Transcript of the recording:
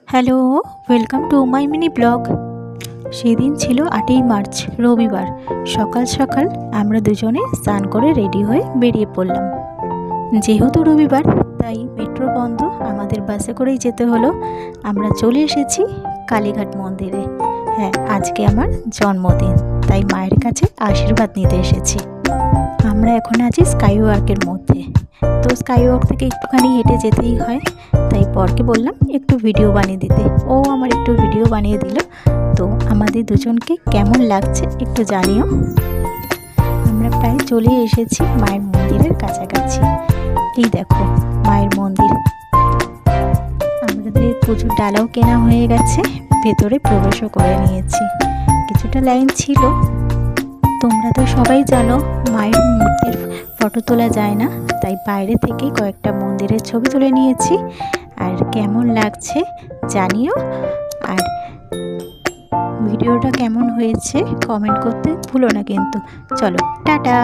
Hello, welcome to my mini blog. সেদিন ছিল 8ই March, রবিবার। সকাল সকাল আমরা দুজনে স্নান করে রেডি হয়ে বেরিয়ে পড়লাম। যেহেতু রবিবার তাই মেট্রো বন্ধ, আমাদের বাসে করেই যেতে হলো। আমরা চলে এসেছি কালীঘাট মন্দিরে। হ্যাঁ, আজকে আমার জন্মদিন, তাই মায়ের কাছে আশীর্বাদ নিতে এসেছি। আমরা এখন আছি স্কাইওয়াকের মধ্যে। তো স্কাইওয়াক থেকে একটুখানি হেঁটে যেতেই হয়, তাই বরকে বললাম একটু ভিডিও বানিয়ে দিতে। ও আমার একটু ভিডিও বানিয়ে দিল। তো আমাদের দুজনকে কেমন লাগছে একটু জানিও। আমরা প্রায় চলে এসেছি মায়ের মন্দিরের কাছাকাছি। এই দেখো মায়ের মন্দির। আমাদের প্রচুর ডালাও কেনা হয়ে গেছে, ভেতরে প্রবেশও করে নিয়েছি। কিছুটা লাইন ছিল। তোমরা তো সবাই জানো মায়ের মূর্তির ফটো তোলা যায় না, তাই বাইরে থেকেই কয়েকটা মন্দিরের ছবি তুলে নিয়েছি। আর কেমন লাগছে জানিও, আর ভিডিওটা কেমন হয়েছে কমেন্ট করতে ভুলো না কিন্তু। চলো টাটা।